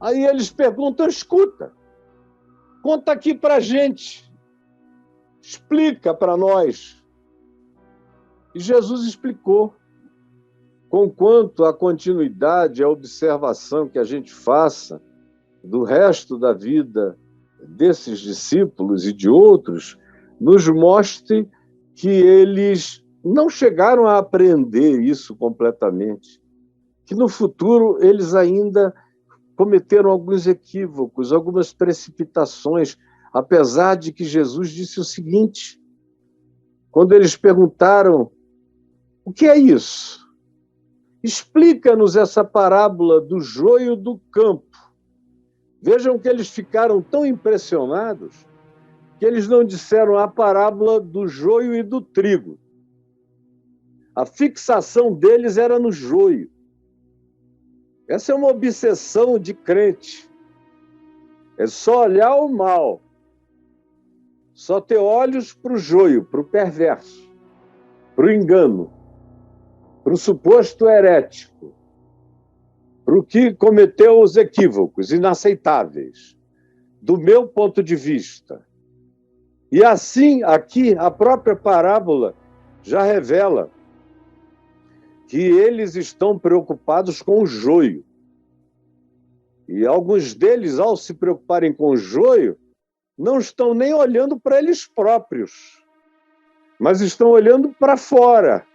Aí eles perguntam: escuta, conta aqui para a gente, explica para nós. E Jesus explicou. Conquanto a continuidade, a observação que a gente faça do resto da vida desses discípulos e de outros, nos mostre que eles não chegaram a aprender isso completamente, que no futuro eles ainda cometeram alguns equívocos, algumas precipitações, apesar de que Jesus disse o seguinte, quando eles perguntaram: o que é isso? Explica-nos essa parábola do joio do campo. Vejam que eles ficaram tão impressionados que eles não disseram a parábola do joio e do trigo. A fixação deles era no joio. Essa é uma obsessão de crente. É só olhar o mal. Só ter olhos para o joio, para o perverso, para o engano, para o suposto herético, para o que cometeu os equívocos inaceitáveis, do meu ponto de vista. E assim, aqui, a própria parábola já revela que eles estão preocupados com o joio. E alguns deles, ao se preocuparem com o joio, não estão nem olhando para eles próprios, mas estão olhando para fora.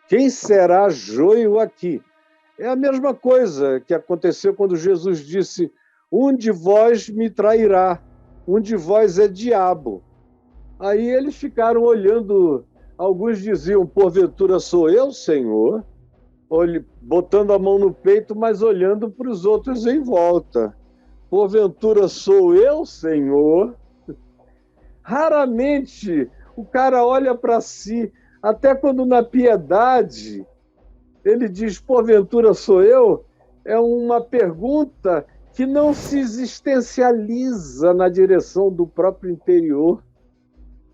Quem será joio aqui? É a mesma coisa que aconteceu quando Jesus disse: um de vós me trairá, um de vós é diabo. Aí eles ficaram olhando, alguns diziam: porventura sou eu, Senhor? Botando a mão no peito, mas olhando para os outros em volta. Porventura sou eu, Senhor? Raramente o cara olha para si, até quando na piedade ele diz: porventura sou eu? É uma pergunta que não se existencializa na direção do próprio interior.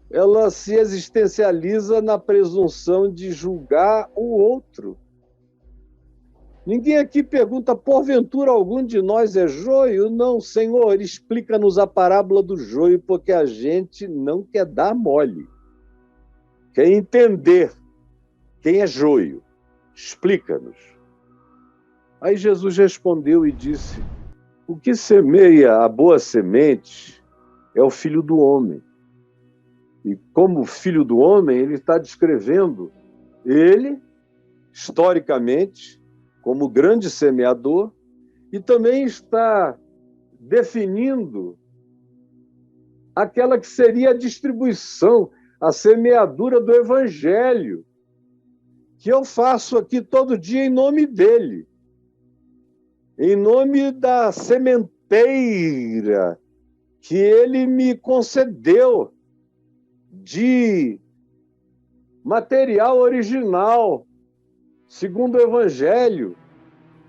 Ela se existencializa na presunção de julgar o outro. Ninguém aqui pergunta: porventura algum de nós é joio? Não, Senhor, explica-nos a parábola do joio, porque a gente não quer dar mole. Quer entender quem é joio. Explica-nos. Aí Jesus respondeu e disse: o que semeia a boa semente é o Filho do Homem. E como Filho do Homem, ele está descrevendo ele, historicamente, como grande semeador, e também está definindo aquela que seria a distribuição, a semeadura do Evangelho, que eu faço aqui todo dia em nome dele, em nome da sementeira que ele me concedeu de material original, segundo o Evangelho,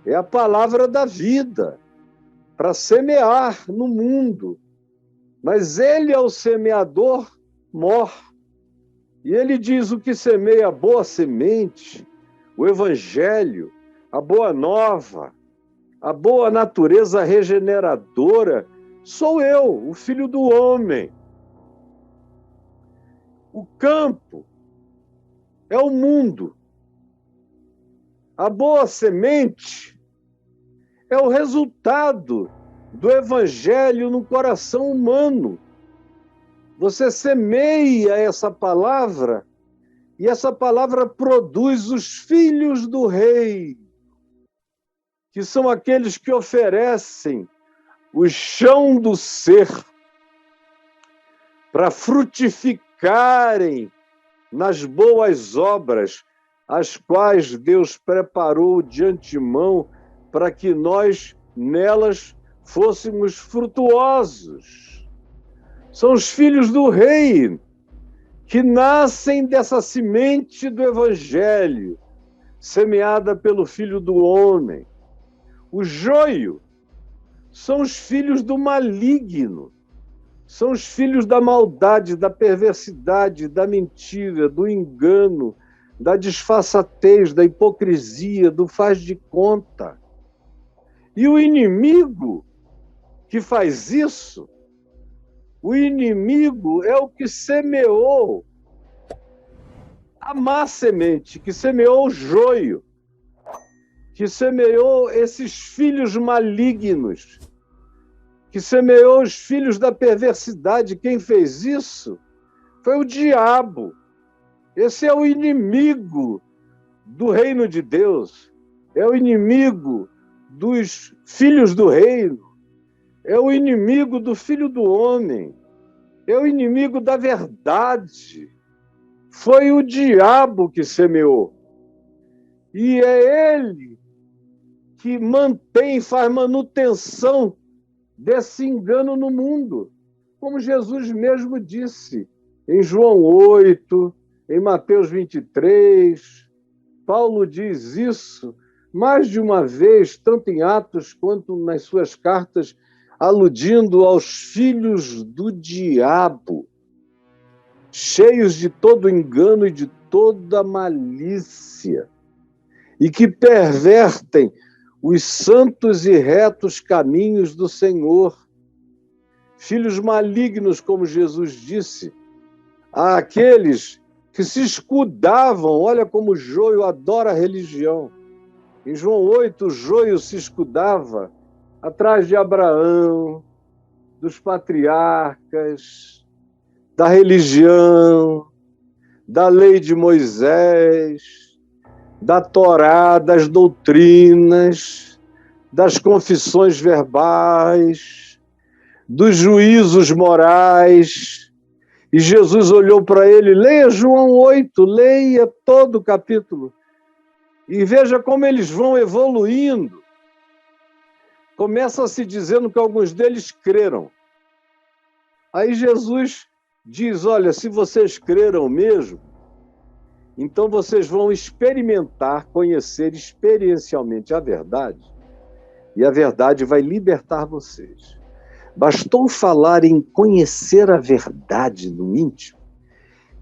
é a palavra da vida, para semear no mundo. Mas ele é o semeador mor. E ele diz: o que semeia a boa semente, o Evangelho, a boa nova, a boa natureza regeneradora, sou eu, o Filho do Homem. O campo é o mundo. A boa semente é o resultado do Evangelho no coração humano. Você semeia essa palavra e essa palavra produz os filhos do rei, que são aqueles que oferecem o chão do ser para frutificarem nas boas obras, as quais Deus preparou de antemão para que nós, nelas, fôssemos frutuosos. São os filhos do rei, que nascem dessa semente do Evangelho, semeada pelo Filho do Homem. O joio são os filhos do maligno, são os filhos da maldade, da perversidade, da mentira, do engano, da disfarçatez, da hipocrisia, do faz de conta. E o inimigo que faz isso, o inimigo é o que semeou a má semente, que semeou o joio, que semeou esses filhos malignos, que semeou os filhos da perversidade. Quem fez isso foi o diabo. Esse é o inimigo do reino de Deus, é o inimigo dos filhos do reino, é o inimigo do filho do homem, é o inimigo da verdade. Foi o diabo que semeou. E é ele que faz manutenção desse engano no mundo. Como Jesus mesmo disse em João 8, em Mateus 23, Paulo diz isso mais de uma vez, tanto em Atos quanto nas suas cartas, aludindo aos filhos do diabo, cheios de todo engano e de toda malícia, e que pervertem os santos e retos caminhos do Senhor. Filhos malignos, como Jesus disse, àqueles que se escudavam. Olha como o joio adora a religião. Em João 8, o joio se escudava atrás de Abraão, dos patriarcas, da religião, da lei de Moisés, da Torá, das doutrinas, das confissões verbais, dos juízos morais. E Jesus olhou para ele, leia João 8, leia todo o capítulo, e veja como eles vão evoluindo. Começa-se dizendo que alguns deles creram. Aí Jesus diz, olha, se vocês creram mesmo, então vocês vão experimentar, conhecer experiencialmente a verdade, e a verdade vai libertar vocês. Bastou falar em conhecer a verdade no íntimo,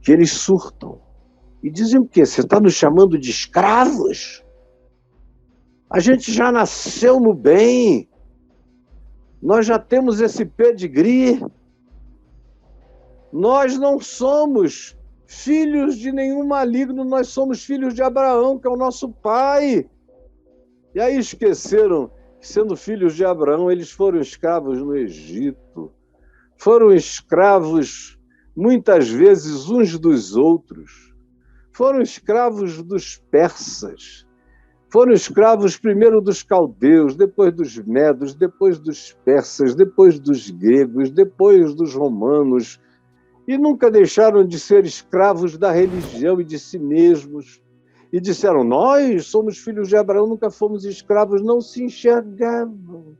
que eles surtam. E dizem o quê? Você está nos chamando de escravos? A gente já nasceu no bem. Nós já temos esse pedigree. Nós não somos filhos de nenhum maligno, nós somos filhos de Abraão, que é o nosso pai. E aí esqueceram que, sendo filhos de Abraão, eles foram escravos no Egito. Foram escravos, muitas vezes, uns dos outros. Foram escravos dos persas. Foram escravos primeiro dos caldeus, depois dos medos, depois dos persas, depois dos gregos, depois dos romanos. E nunca deixaram de ser escravos da religião e de si mesmos. E disseram, nós somos filhos de Abraão, nunca fomos escravos, não se enxergavam.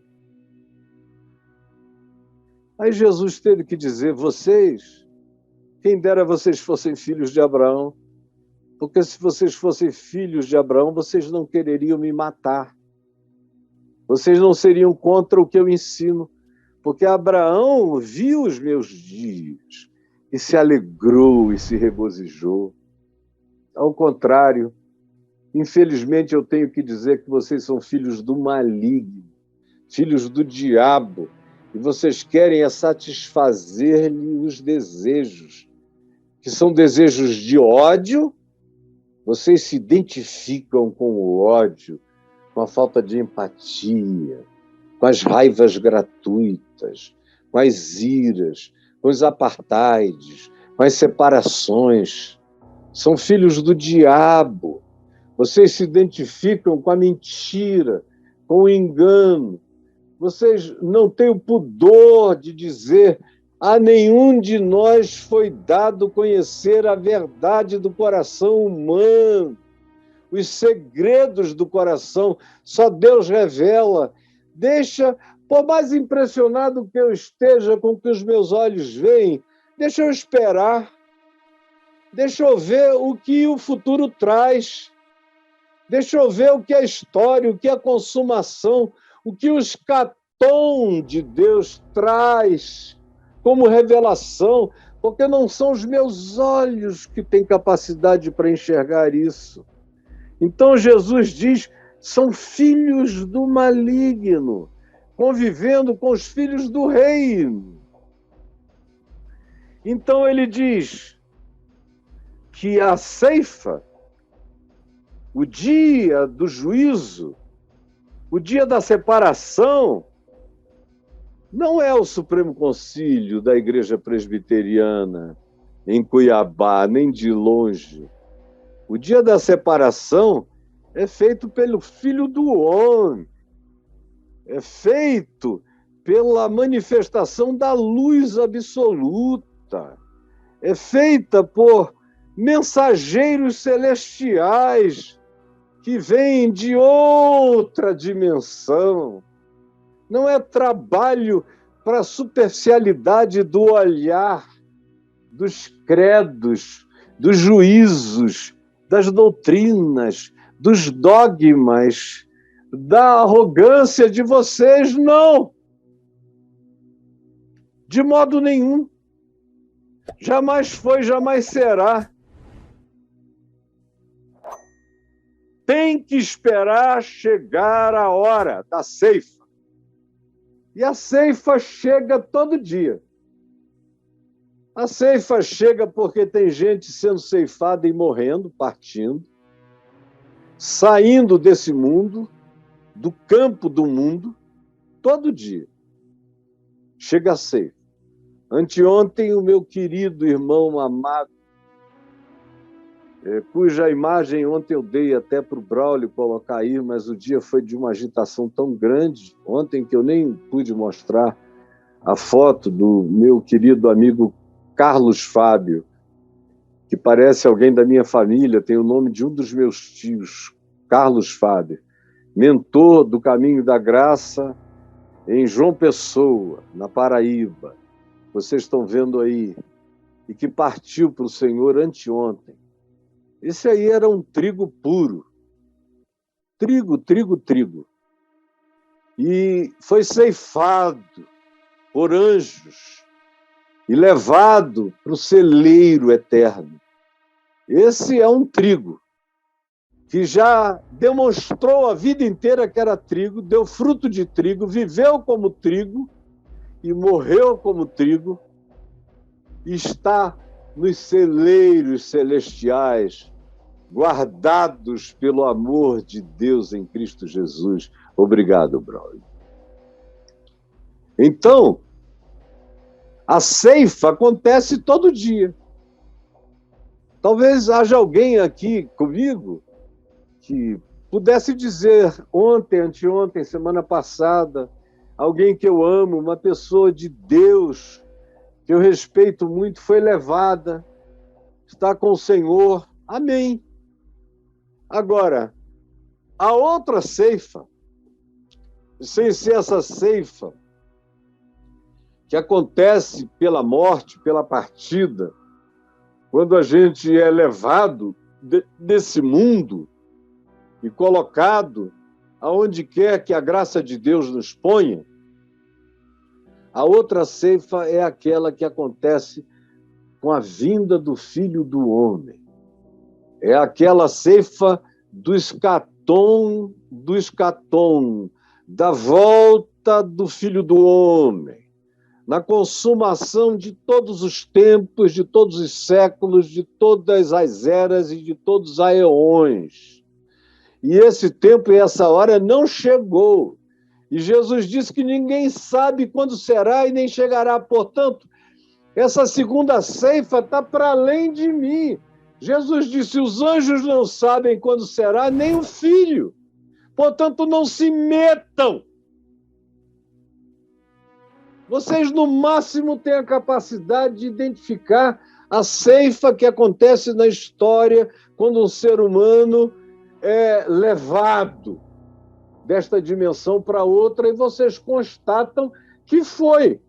Aí Jesus teve que dizer, vocês, quem dera vocês fossem filhos de Abraão, porque se vocês fossem filhos de Abraão, vocês não quereriam me matar. Vocês não seriam contra o que eu ensino, porque Abraão viu os meus dias e se alegrou e se regozijou. Ao contrário, infelizmente eu tenho que dizer que vocês são filhos do maligno, filhos do diabo, e vocês querem satisfazer-lhe os desejos, que são desejos de ódio. Vocês se identificam com o ódio, com a falta de empatia, com as raivas gratuitas, com as iras, com os apartheids, com as separações. São filhos do diabo. Vocês se identificam com a mentira, com o engano. Vocês não têm o pudor de dizer a nenhum de nós foi dado conhecer a verdade do coração humano. Os segredos do coração, só Deus revela. Deixa, por mais impressionado que eu esteja com o que os meus olhos veem, deixa eu esperar. Deixa eu ver o que o futuro traz. Deixa eu ver o que é a história, o que é a consumação, o que o escatom de Deus traz como revelação, porque não são os meus olhos que têm capacidade para enxergar isso. Então Jesus diz são filhos do maligno, convivendo com os filhos do reino. Então ele diz que a ceifa, o dia do juízo, o dia da separação, não é o Supremo Concílio da Igreja Presbiteriana em Cuiabá, nem de longe. O dia da separação é feito pelo Filho do Homem, é feito pela manifestação da luz absoluta, é feita por mensageiros celestiais que vêm de outra dimensão. Não é trabalho para a superficialidade do olhar, dos credos, dos juízos, das doutrinas, dos dogmas, da arrogância de vocês, não. De modo nenhum. Jamais foi, jamais será. Tem que esperar chegar a hora da ceifa. E a ceifa chega todo dia. A ceifa chega porque tem gente sendo ceifada e morrendo, partindo, saindo desse mundo, do campo do mundo, todo dia. Chega a ceifa. Anteontem, o meu querido irmão amado, cuja imagem ontem eu dei até para o Braulio colocar aí, mas o dia foi de uma agitação tão grande, ontem que eu nem pude mostrar a foto do meu querido amigo Carlos Fábio, que parece alguém da minha família, tem o nome de um dos meus tios, Carlos Fábio, mentor do Caminho da Graça em João Pessoa, na Paraíba. Vocês estão vendo aí, e que partiu para o Senhor anteontem. Esse aí era um trigo puro. Trigo, trigo, trigo. E foi ceifado por anjos e levado para o celeiro eterno. Esse é um trigo que já demonstrou a vida inteira que era trigo, deu fruto de trigo, viveu como trigo e morreu como trigo, e está nos celeiros celestiais, guardados pelo amor de Deus em Cristo Jesus. Obrigado, Braulio. Então, a ceifa acontece todo dia. Talvez haja alguém aqui comigo que pudesse dizer ontem, anteontem, semana passada, alguém que eu amo, uma pessoa de Deus, que eu respeito muito, foi levada, está com o Senhor. Amém. Agora, a outra ceifa, sem ser essa ceifa que acontece pela morte, pela partida, quando a gente é levado desse mundo e colocado aonde quer que a graça de Deus nos ponha, a outra ceifa é aquela que acontece com a vinda do Filho do Homem. É aquela ceifa do escatom, da volta do Filho do Homem, na consumação de todos os tempos, de todos os séculos, de todas as eras e de todos os aeões. E esse tempo e essa hora não chegou. E Jesus disse que ninguém sabe quando será e nem chegará. Portanto, essa segunda ceifa está para além de mim. Jesus disse, os anjos não sabem quando será, nem o Filho. Portanto, não se metam. Vocês, no máximo, têm a capacidade de identificar a ceifa que acontece na história quando um ser humano é levado desta dimensão para outra e vocês constatam que foi.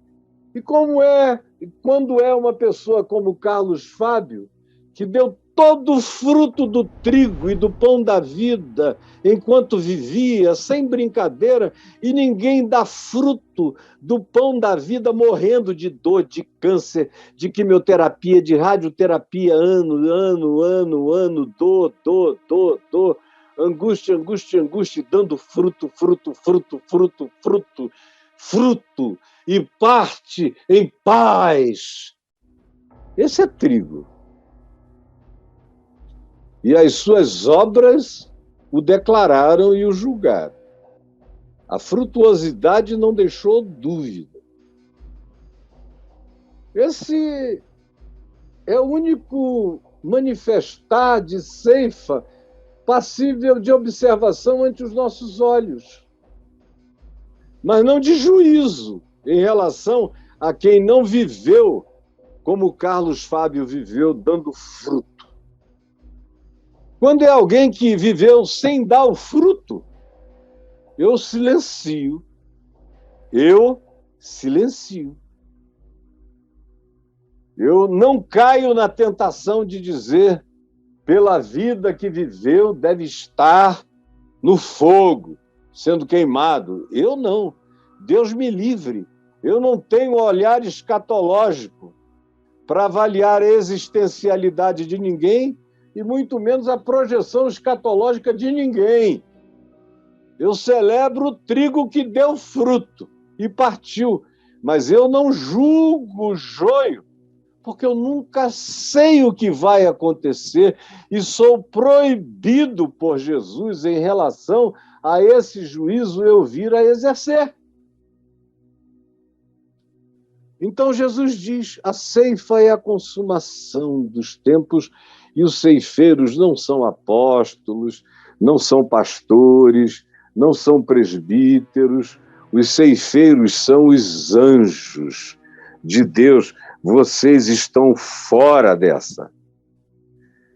E quando é uma pessoa como Carlos Fábio, que deu todo o fruto do trigo e do pão da vida enquanto vivia, sem brincadeira, e ninguém dá fruto do pão da vida morrendo de dor, de câncer, de quimioterapia, de radioterapia, dor. angústia, angústia, angústia, e dando fruto, fruto, fruto, fruto, fruto, fruto, e parte em paz. Esse é trigo. E as suas obras o declararam e o julgaram. A frutuosidade não deixou dúvida. Esse é o único manifestar de ceifa passível de observação ante os nossos olhos, mas não de juízo em relação a quem não viveu como Carlos Fábio viveu, dando fruto. Quando é alguém que viveu sem dar o fruto, eu silencio. Eu silencio. Eu não caio na tentação de dizer, pela vida que viveu, deve estar no fogo, sendo queimado. Eu não. Deus me livre. Eu não tenho olhar escatológico para avaliar a existencialidade de ninguém e muito menos a projeção escatológica de ninguém. Eu celebro o trigo que deu fruto e partiu, mas eu não julgo o joio, porque eu nunca sei o que vai acontecer e sou proibido por Jesus em relação a esse juízo eu vir a exercer. Então Jesus diz, a ceifa é a consumação dos tempos e os ceifeiros não são apóstolos, não são pastores, não são presbíteros, os ceifeiros são os anjos de Deus. Vocês estão fora dessa.